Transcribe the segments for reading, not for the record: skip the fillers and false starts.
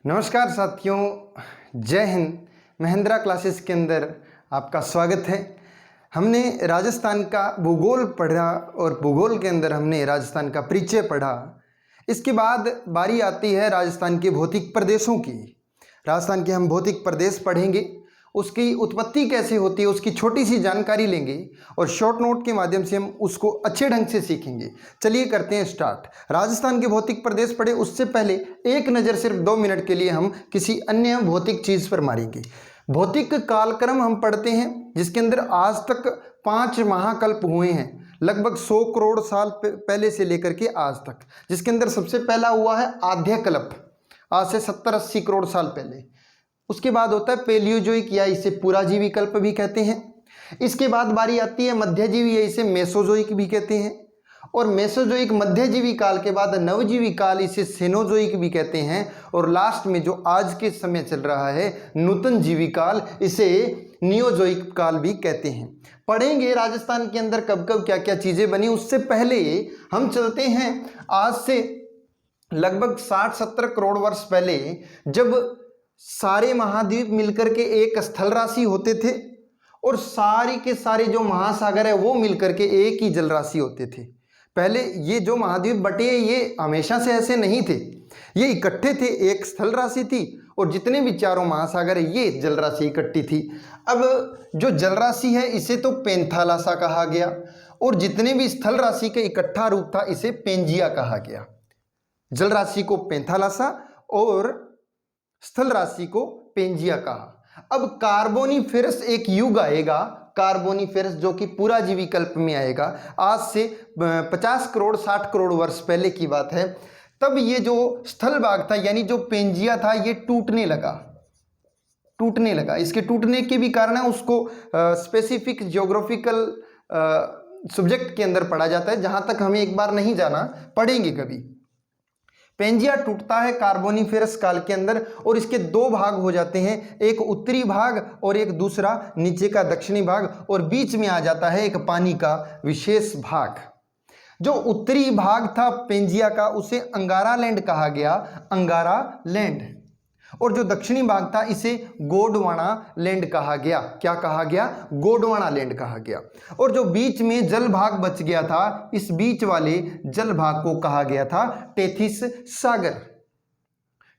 नमस्कार साथियों, जय हिंद। महिंद्रा क्लासेस के अंदर आपका स्वागत है। हमने राजस्थान का भूगोल पढ़ा और भूगोल के अंदर हमने राजस्थान का परिचय पढ़ा। इसके बाद बारी आती है राजस्थान के भौतिक प्रदेशों की। राजस्थान के हम भौतिक प्रदेश पढ़ेंगे, उसकी उत्पत्ति कैसे होती है उसकी छोटी सी जानकारी लेंगे और शॉर्ट नोट के माध्यम से हम उसको अच्छे ढंग से सीखेंगे। चलिए करते हैं स्टार्ट। राजस्थान के भौतिक प्रदेश पढ़े उससे पहले एक नज़र सिर्फ 2 मिनट के लिए हम किसी अन्य भौतिक चीज़ पर मारेंगे। भौतिक कालक्रम हम पढ़ते हैं जिसके अंदर आज तक 5 महाकल्प हुए हैं, लगभग 100 करोड़ साल पहले से लेकर के आज तक, जिसके अंदर सबसे पहला हुआ है आद्यकल्प, आज से 70-80 करोड़ साल पहले। उसके बाद होता है पेलियोजोइक या इसे पुराजीवी कल्प भी कहते हैं। इसके बाद बारी आती है मध्यजीवी या इसे मेसोजोइक भी कहते हैं। और मेसोजोइक मध्यजीवी काल के बाद नवजीवी काल इसे सेनोजोइक भी कहते हैं। और लास्ट में जो आज के समय चल रहा है नूतन जीवी काल, इसे नियोजोइक काल भी कहते हैं। पढ़ेंगे राजस्थान के अंदर कब कब क्या क्या चीज़ें बनी। उससे पहले हम चलते हैं आज से लगभग 60-70 करोड़ वर्ष पहले, जब सारे महाद्वीप मिलकर के एक स्थल राशि होते थे और सारी के सारे जो महासागर है वो मिलकर के एक ही जल राशि होते थे। पहले ये जो महाद्वीप बटे ये हमेशा से ऐसे नहीं थे, ये इकट्ठे थे, एक स्थल राशि थी और जितने भी चारों महासागर है ये जल राशि इकट्ठी थी। अब जो जल राशि है इसे तो पेंथालासा कहा गया और जितने भी स्थल राशि का इकट्ठा रूप था इसे पेंजिया कहा गया। जल राशि को पेंथालासा और स्थल राशि को पेंजिया कहा। अब कार्बोनिफेरस एक युग आएगा, कार्बोनिफेरस, जो कि पुराजीवी कल्प में आएगा। आज से 50 करोड़ 60 करोड़ वर्ष पहले की बात है। तब ये जो स्थल भाग था यानी जो पेंजिया था ये टूटने लगा। इसके टूटने के भी कारण है, उसको स्पेसिफिक ज्योग्राफिकल सब्जेक्ट के अंदर पढ़ा जाता है, जहां तक हमें एक बार नहीं जाना, पढ़ेंगे कभी। पेंजिया टूटता है कार्बोनिफेरस काल के अंदर और इसके 2 भाग हो जाते हैं, एक उत्तरी भाग और एक दूसरा नीचे का दक्षिणी भाग, और बीच में आ जाता है एक पानी का विशेष भाग। जो उत्तरी भाग था पेंजिया का उसे अंगारा लैंड कहा गया, अंगारा लैंड। और जो दक्षिणी भाग था इसे गोंडवाना लैंड कहा गया। क्या कहा गया? गोंडवाना लैंड कहा गया। और जो बीच में जल भाग बच गया था, इस बीच वाले जल भाग को कहा गया था टेथिस सागर।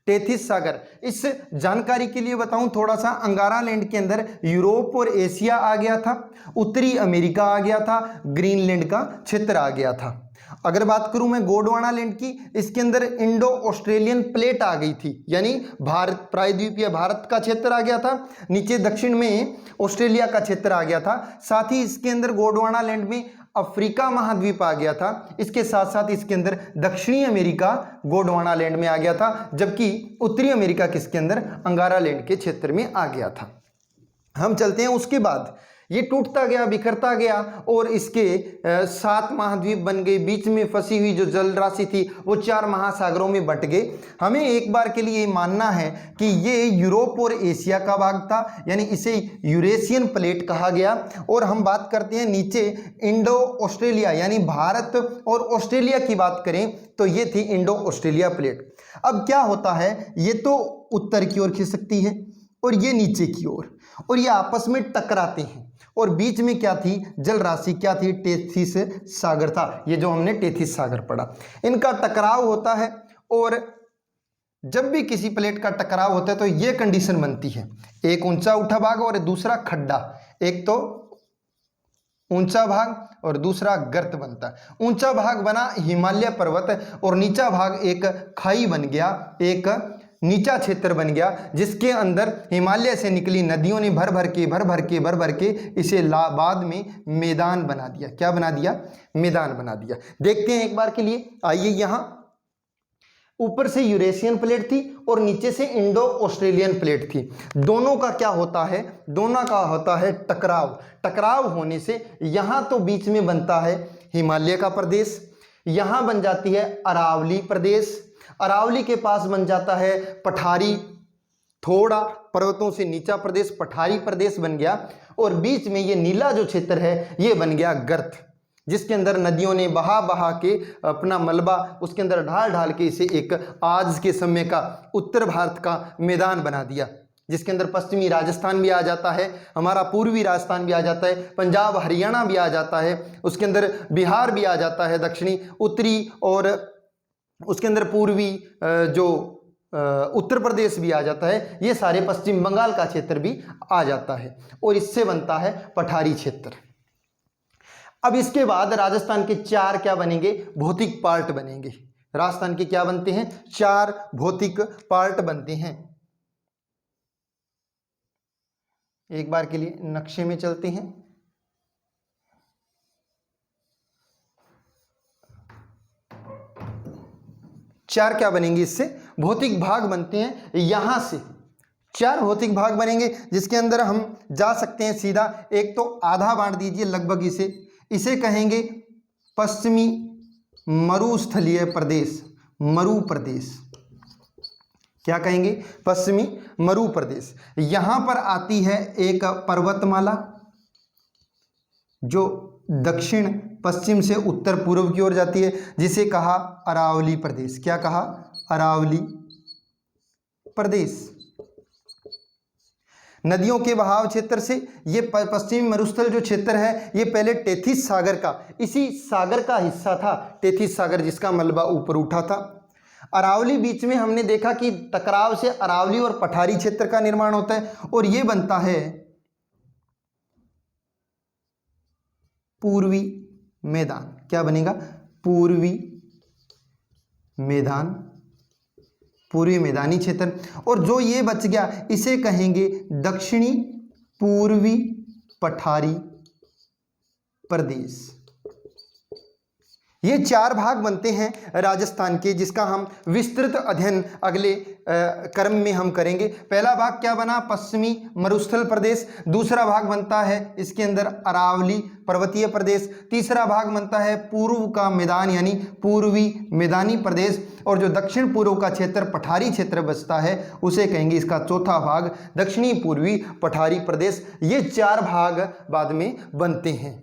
टेथिस सागर। इस जानकारी के लिए बताऊं थोड़ा सा, अंगारा लैंड के अंदर यूरोप और एशिया आ गया था, उत्तरी अमेरिका आ गया था, ग्रीनलैंड का क्षेत्र आ गया था। अगर बात करूं मैं गोंडवाना लैंड की, इसके अंदर इंडो ऑस्ट्रेलियन प्लेट आ गई थी, यानी भारत प्रायद्वीपीय भारत का क्षेत्र आ गया था, नीचे दक्षिण में ऑस्ट्रेलिया का क्षेत्र आ गया था। साथ ही इसके अंदर गोंडवाना लैंड में अफ्रीका महाद्वीप आ गया था। इसके साथ साथ इसके अंदर दक्षिणी अमेरिका गोंडवाना लैंड में आ गया था, जबकि उत्तरी अमेरिका किसके अंदर अंगारा लैंड के क्षेत्र में आ गया था। हम चलते हैं उसके बाद। ये टूटता गया, बिखरता गया और इसके 7 महाद्वीप बन गए। बीच में फंसी हुई जो जल राशि थी वो 4 महासागरों में बंट गए। हमें एक बार के लिए मानना है कि ये यूरोप और एशिया का भाग था, यानी इसे यूरेशियन प्लेट कहा गया। और हम बात करते हैं नीचे इंडो ऑस्ट्रेलिया, यानी भारत और ऑस्ट्रेलिया की बात करें तो ये थी इंडो ऑस्ट्रेलिया प्लेट। अब क्या होता है, ये तो उत्तर की ओर खिसकती है और ये नीचे की ओर, और ये आपस में टकराते हैं। और बीच में क्या थी? जल राशि क्या थी? टेथिस सागर था। ये जो हमने टेथिस सागर पढ़ा, इनका टकराव होता है। और जब भी किसी प्लेट का टकराव होता है तो ये कंडीशन बनती है, एक ऊंचा उठा भाग और दूसरा खड्डा। एक तो ऊंचा भाग और दूसरा गर्त बनता है। ऊंचा भाग बना हिमालय पर्वत और नीचा भाग एक खाई बन गया, एक नीचा क्षेत्र बन गया, जिसके अंदर हिमालय से निकली नदियों ने भर भर के इसे बाद में मैदान बना दिया। क्या बना दिया? मैदान बना दिया। देखते हैं एक बार के लिए, आइए। यहाँ ऊपर से यूरेशियन प्लेट थी और नीचे से इंडो ऑस्ट्रेलियन प्लेट थी। दोनों का क्या होता है? दोनों का होता है टकराव। टकराव होने से यहाँ तो बीच में बनता है हिमालय का प्रदेश, यहाँ बन जाती है अरावली प्रदेश, अरावली के पास बन जाता है पठारी, थोड़ा पर्वतों से नीचा प्रदेश पठारी प्रदेश बन गया, और बीच में ये नीला जो क्षेत्र है ये बन गया गर्त। जिसके अंदर नदियों ने बहा बहा के अपना मलबा उसके अंदर ढाल ढाल के इसे एक आज के समय का उत्तर भारत का मैदान बना दिया, जिसके अंदर पश्चिमी राजस्थान भी आ जाता है, हमारा पूर्वी राजस्थान भी आ जाता है, पंजाब हरियाणा भी आ जाता है, उसके अंदर बिहार भी आ जाता है, दक्षिणी उत्तरी, और उसके अंदर पूर्वी जो उत्तर प्रदेश भी आ जाता है, ये सारे पश्चिम बंगाल का क्षेत्र भी आ जाता है, और इससे बनता है पठारी क्षेत्र। अब इसके बाद राजस्थान के 4 क्या बनेंगे, भौतिक पार्ट बनेंगे। राजस्थान के क्या बनते हैं, 4 भौतिक पार्ट बनते हैं। एक बार के लिए नक्शे में चलते हैं। चार क्या बनेंगे, इससे भौतिक भाग बनते हैं। यहां से 4 भौतिक भाग बनेंगे जिसके अंदर हम जा सकते हैं सीधा। एक तो आधा बांट दीजिए लगभग, इसे कहेंगे पश्चिमी मरुस्थलीय प्रदेश, मरु प्रदेश। क्या कहेंगे, पश्चिमी मरु प्रदेश। यहां पर आती है एक पर्वतमाला जो दक्षिण पश्चिम से उत्तर पूर्व की ओर जाती है, जिसे कहा अरावली प्रदेश। क्या कहा, अरावली प्रदेश। नदियों के बहाव क्षेत्र से ये पश्चिमी मरुस्थल जो क्षेत्र है, ये पहले टेथिस सागर का, इसी सागर का हिस्सा था, टेथिस सागर, जिसका मलबा ऊपर उठा था। अरावली बीच में हमने देखा कि टकराव से अरावली और पठारी क्षेत्र का निर्माण होता है, और ये बनता है पूर्वी मैदान। क्या बनेगा, पूर्वी मैदान, पूर्वी मैदानी क्षेत्र। और जो ये बच गया इसे कहेंगे दक्षिणी पूर्वी पठारी प्रदेश। ये 4 भाग बनते हैं राजस्थान के, जिसका हम विस्तृत अध्ययन अगले क्रम में हम करेंगे। पहला भाग क्या बना, पश्चिमी मरुस्थल प्रदेश। दूसरा भाग बनता है इसके अंदर अरावली पर्वतीय प्रदेश। तीसरा भाग बनता है पूर्व का मैदान यानी पूर्वी मैदानी प्रदेश। और जो दक्षिण पूर्व का क्षेत्र पठारी क्षेत्र बचता है उसे कहेंगे इसका चौथा भाग दक्षिणी पूर्वी पठारी प्रदेश। ये 4 भाग बाद में बनते हैं।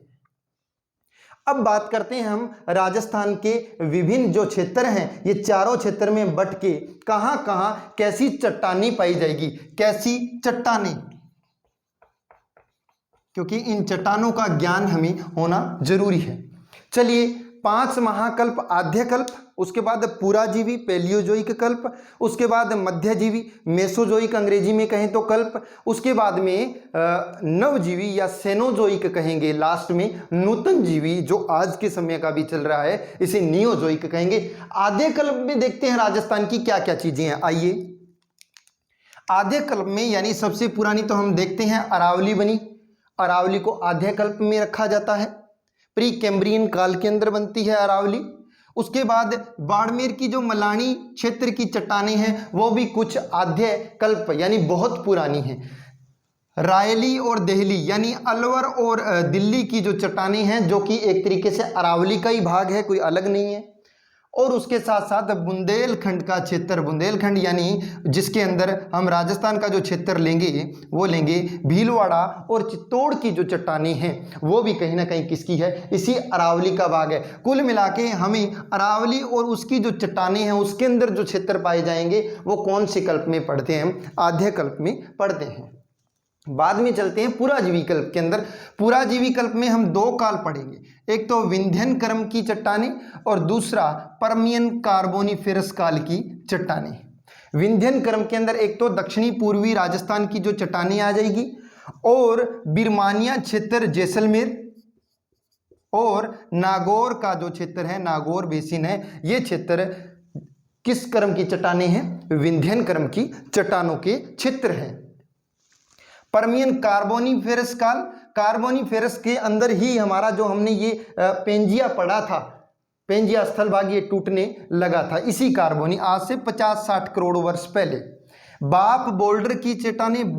अब बात करते हैं हम राजस्थान के विभिन्न जो क्षेत्र हैं, ये चारों क्षेत्र में बट के कहां कहां कैसी चट्टानी पाई जाएगी, कैसी चट्टानें, क्योंकि इन चट्टानों का ज्ञान हमें होना जरूरी है। चलिए, 5 महाकल्प, आद्यकल्प, उसके बाद पुराजीवी पैलियोजोइक कल्प, उसके बाद मध्यजीवी मेसोजोइक अंग्रेजी में कहें तो कल्प, उसके बाद में नवजीवी या सेनोजोइक कहेंगे, लास्ट में नूतन जीवी जो आज के समय का भी चल रहा है इसे नियोजोइक कहेंगे। आद्य कल्प में देखते हैं राजस्थान की क्या क्या चीजें हैं। आइए, आद्य कल्प में यानी सबसे पुरानी तो हम देखते हैं अरावली बनी। अरावली को आद्य कल्प में रखा जाता है, प्री कैम्ब्रियन काल के अंदर बनती है अरावली। उसके बाद बाड़मेर की जो मलानी क्षेत्र की चट्टानें हैं वो भी कुछ आद्य कल्प यानी बहुत पुरानी हैं। रायली और देहली यानी अलवर और दिल्ली की जो चट्टानें हैं जो कि एक तरीके से अरावली का ही भाग है, कोई अलग नहीं है। और उसके साथ साथ बुंदेलखंड का क्षेत्र, बुंदेलखंड यानी जिसके अंदर हम राजस्थान का जो क्षेत्र लेंगे वो लेंगे भीलवाड़ा और चित्तौड़ की जो चट्टानें हैं वो भी कहीं ना कहीं किसकी है, इसी अरावली का भाग है। कुल मिला के हमें अरावली और उसकी जो चट्टानें हैं उसके अंदर जो क्षेत्र पाए जाएंगे वो कौन से कल्प में पढ़ते हैं, आद्य कल्प में पढ़ते हैं। बाद में चलते हैं पुराजीवी कल्प के अंदर। पुराजीवी कल्प में हम 2 काल पढ़ेंगे, एक तो विंध्यन क्रम की चट्टानें और दूसरा पर्मियन कार्बोनिफेरस काल की चट्टानें। विंध्यन क्रम के अंदर एक तो दक्षिणी पूर्वी राजस्थान की जो चट्टानें आ जाएगी और बिरमानिया क्षेत्र जैसलमेर और नागौर का जो क्षेत्र है, नागौर बेसिन है, ये क्षेत्र किस क्रम की चट्टानें हैं, विंध्यन क्रम की चट्टानों के क्षेत्र हैं। पर्मियन कार्बोनिफेरस काल, कार्बोनिफेरस के अंदर ही हमारा जो हमने ये पेंजिया पढ़ा था, पेंजिया स्थल भाग ये टूटने लगा था इसी कार्बोनी, आज से 50-60 करोड़ वर्ष पहले। बाप बोल्डर की चट्टानें,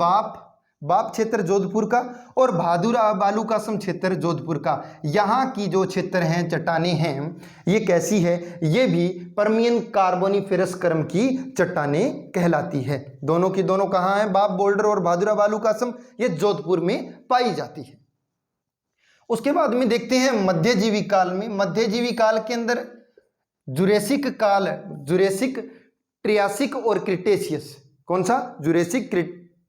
बाप क्षेत्र जोधपुर का और भादुरा बालूकासम क्षेत्र जोधपुर का, यहाँ की जो क्षेत्र हैं चट्टानें हैं ये कैसी है, ये भी पर्मियन कार्बोनिफेरस क्रम की चट्टानें कहलाती है। दोनों की दोनों कहाँ हैं, बाप बोल्डर और भादुरा बालूकासम, ये जोधपुर में पाई जाती है। उसके बाद में देखते हैं मध्यजीवी काल में। मध्यजीवी काल के अंदर जुरेसिक काल, जुरेसिक, ट्रियासिक और क्रिटेशियस, कौन सा? जुरेसिक,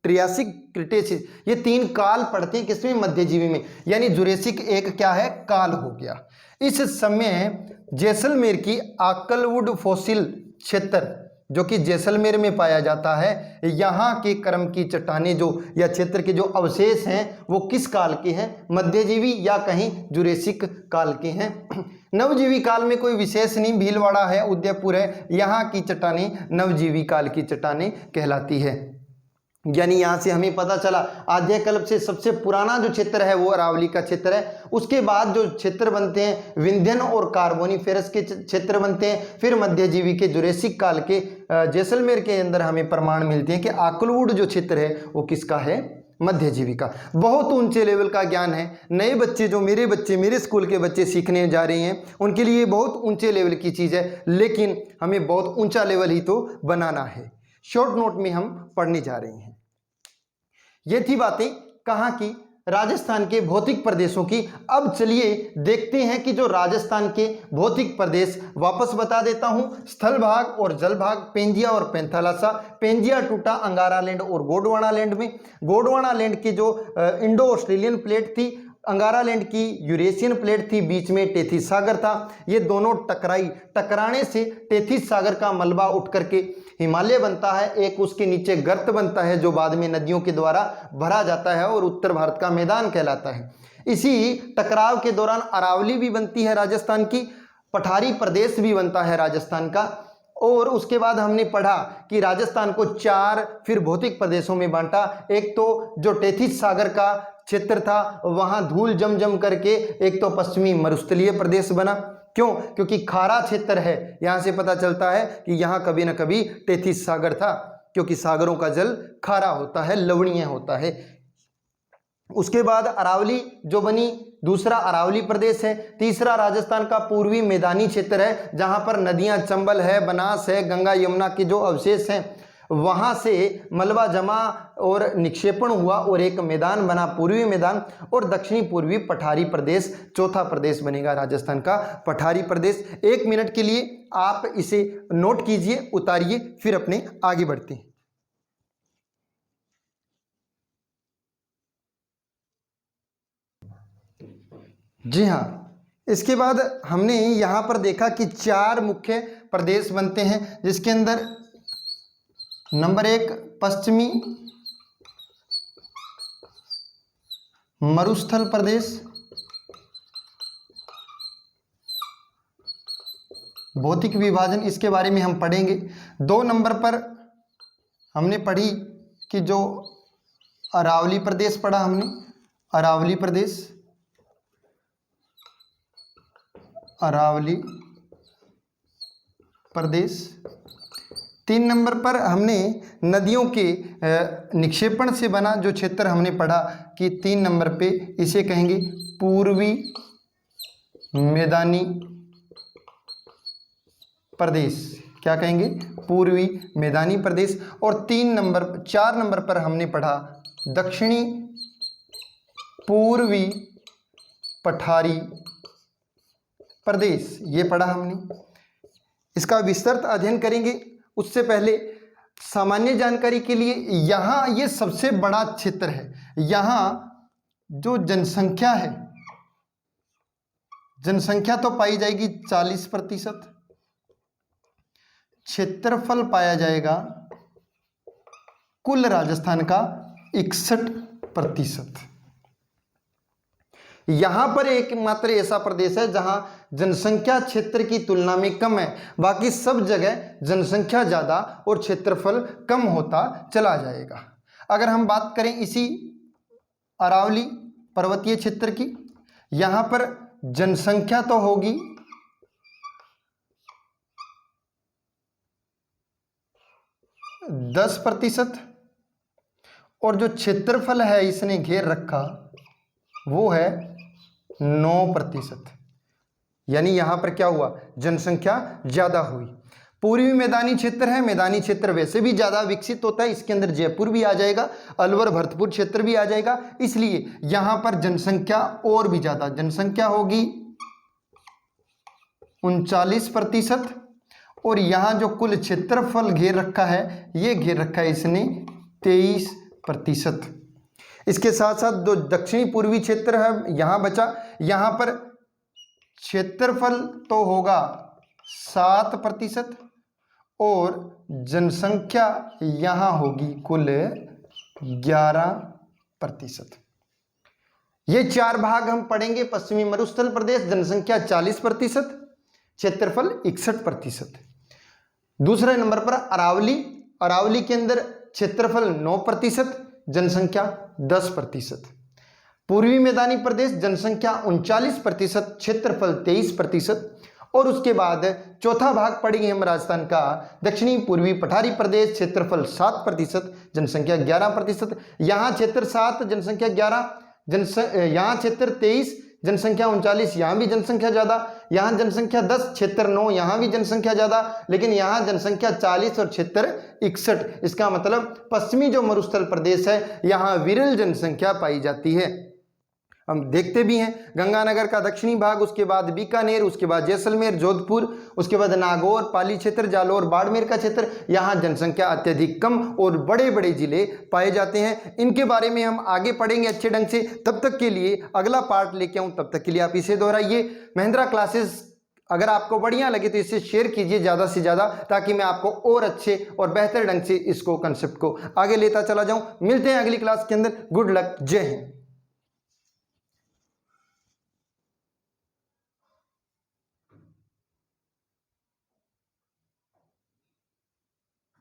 ट्रियासिक, क्रिटेशियस, ये 3 काल पड़ते हैं किसमें? मध्यजीवी में। यानी जुरेसिक एक क्या है? काल हो गया। इस समय जैसलमेर की आकलवुड फॉसिल क्षेत्र जो कि जैसलमेर में पाया जाता है, यहाँ के क्रम की चट्टानें जो या क्षेत्र के जो अवशेष हैं वो किस काल के हैं? मध्यजीवी या कहीं जुरेसिक काल के हैं। नवजीवी काल में कोई विशेष नहीं, भीलवाड़ा है, उदयपुर है, यहाँ की चट्टानें नवजीवी काल की चट्टानें कहलाती है। यानी यहाँ से हमें पता चला आद्यकल्प से सबसे पुराना जो क्षेत्र है वो अरावली का क्षेत्र है। उसके बाद जो क्षेत्र बनते हैं विंध्यन और कार्बोनिफेरस के क्षेत्र बनते हैं। फिर मध्यजीवी के जुरेसिक काल के जैसलमेर के अंदर हमें प्रमाण मिलते हैं कि आकलवुड जो क्षेत्र है वो किसका है? मध्यजीवी का। बहुत ऊंचे लेवल का ज्ञान है। नए बच्चे जो मेरे स्कूल के बच्चे सीखने जा रहे हैं उनके लिए बहुत ऊंचे लेवल की चीज़ है, लेकिन हमें बहुत ऊंचा लेवल ही तो बनाना है। शॉर्ट नोट में हम पढ़ने जा रहे हैं। ये थी बातें कहाँ की? राजस्थान के भौतिक प्रदेशों की। अब चलिए देखते हैं कि जो राजस्थान के भौतिक प्रदेश, वापस बता देता हूं, स्थल भाग और जल भाग, पेंजिया और पेंथालासा। पेंजिया टूटा अंगारा लैंड और गोंडवाना लैंड में। गोंडवाना लैंड की जो इंडो ऑस्ट्रेलियन प्लेट थी, अंगारा लैंड की यूरेशियन प्लेट थी, बीच में टेथिस सागर था। ये दोनों टकराने से टेथिस सागर का मलबा उठ करके हिमालय बनता है। एक उसके नीचे गर्त बनता है जो बाद में नदियों के द्वारा भरा जाता है और उत्तर भारत का मैदान कहलाता है। इसी टकराव के दौरान अरावली भी बनती है राजस्थान की, पठारी प्रदेश भी बनता है राजस्थान का। और उसके बाद हमने पढ़ा कि राजस्थान को 4 फिर भौतिक प्रदेशों में बांटा। एक तो जो टेथिस सागर का क्षेत्र था वहां धूल जम करके एक तो पश्चिमी मरुस्थलीय प्रदेश बना। क्यों? क्योंकि खारा क्षेत्र है। यहां से पता चलता है कि यहां कभी ना कभी टेथिस सागर था, क्योंकि सागरों का जल खारा होता है, लवणीय होता है। उसके बाद अरावली जो बनी, दूसरा अरावली प्रदेश है। तीसरा राजस्थान का पूर्वी मैदानी क्षेत्र है जहां पर नदियां चंबल है, बनास है, गंगा यमुना के जो अवशेष हैं वहां से मलबा जमा और निक्षेपण हुआ और एक मैदान बना, पूर्वी मैदान। और दक्षिणी पूर्वी पठारी प्रदेश चौथा प्रदेश बनेगा राजस्थान का, पठारी प्रदेश। 1 मिनट के लिए आप इसे नोट कीजिए, उतारिए, फिर अपने आगे बढ़ते हैं। जी हाँ, इसके बाद हमने यहाँ पर देखा कि 4 मुख्य प्रदेश बनते हैं, जिसके अंदर नंबर 1 पश्चिमी मरुस्थल प्रदेश, भौतिक विभाजन इसके बारे में हम पढ़ेंगे। 2 नंबर पर हमने पढ़ी कि जो अरावली प्रदेश पढ़ा हमने, अरावली प्रदेश, अरावली प्रदेश। 3 नंबर पर हमने नदियों के निक्षेपण से बना जो क्षेत्र हमने पढ़ा कि 3 नंबर पे इसे कहेंगे पूर्वी मैदानी प्रदेश। क्या कहेंगे? पूर्वी मैदानी प्रदेश। और 4 नंबर पर हमने पढ़ा दक्षिणी पूर्वी पठारी प्रदेश, ये पढ़ा हमने। इसका विस्तृत अध्ययन करेंगे। उससे पहले सामान्य जानकारी के लिए, यहाँ ये सबसे बड़ा क्षेत्र है। यहाँ जो जनसंख्या है, जनसंख्या तो पाई जाएगी 40%, क्षेत्रफल पाया जाएगा कुल राजस्थान का 61%। यहां पर एकमात्र ऐसा प्रदेश है जहां जनसंख्या क्षेत्र की तुलना में कम है, बाकी सब जगह जनसंख्या ज्यादा और क्षेत्रफल कम होता चला जाएगा। अगर हम बात करें इसी अरावली पर्वतीय क्षेत्र की, यहां पर जनसंख्या तो होगी 10% और जो क्षेत्रफल है इसने घेर रखा वो है 9%। यानी यहां पर क्या हुआ? जनसंख्या ज्यादा हुई। पूर्वी मैदानी क्षेत्र है, मैदानी क्षेत्र वैसे भी ज़्यादा विकसित होता है, इसके अंदर जयपुर भी आ जाएगा, अलवर भरतपुर क्षेत्र भी आ जाएगा, इसलिए यहाँ पर जनसंख्या और भी ज़्यादा, जनसंख्या होगी 39%, और यहाँ जो कुल क्षेत्रफल घेर रखा है, ये घेर रखा है इसने 23%। इसके साथ साथ जो दक्षिणी पूर्वी क्षेत्र है यहाँ बचा, यहाँ पर क्षेत्रफल तो होगा 7% और जनसंख्या यहाँ होगी कुल 11%। ये 4 भाग हम पढ़ेंगे। पश्चिमी मरुस्थल प्रदेश, जनसंख्या 40%, क्षेत्रफल 61%। दूसरे नंबर पर अरावली, अरावली के अंदर क्षेत्रफल 9%, जनसंख्या 10%। पूर्वी मैदानी प्रदेश, जनसंख्या 39%, क्षेत्रफल 23%। और उसके बाद चौथा भाग पढ़ेंगे हम राजस्थान का, दक्षिणी पूर्वी पठारी प्रदेश, क्षेत्रफल 7%, जनसंख्या 11%। यहाँ क्षेत्र 7, जनसंख्या 11, यहाँ क्षेत्र 23, जनसंख्या 39, यहाँ भी जनसंख्या ज़्यादा, यहाँ जनसंख्या 10, क्षेत्र 9, यहाँ भी जनसंख्या ज़्यादा, लेकिन यहाँ जनसंख्या 40 और क्षेत्र 61। इसका मतलब पश्चिमी जो मरुस्थल प्रदेश है यहाँ विरल जनसंख्या पाई जाती है। हम देखते भी हैं गंगानगर का दक्षिणी भाग, उसके बाद बीकानेर, उसके बाद जैसलमेर, जोधपुर, उसके बाद नागौर, पाली क्षेत्र, जालौर, बाड़मेर का क्षेत्र, यहाँ जनसंख्या अत्यधिक कम और बड़े बड़े जिले पाए जाते हैं। इनके बारे में हम आगे पढ़ेंगे अच्छे ढंग से। तब तक के लिए अगला पार्ट लेके आऊँ, तब तक के लिए आप इसे दोहराइए। महिंद्रा क्लासेस अगर आपको बढ़िया लगे तो इसे शेयर कीजिए ज़्यादा से ज़्यादा, ताकि मैं आपको और अच्छे और बेहतर ढंग से इसको कंसेप्ट को आगे लेता चला जाऊँ। मिलते हैं अगली क्लास के अंदर। गुड लक, जय हिंद।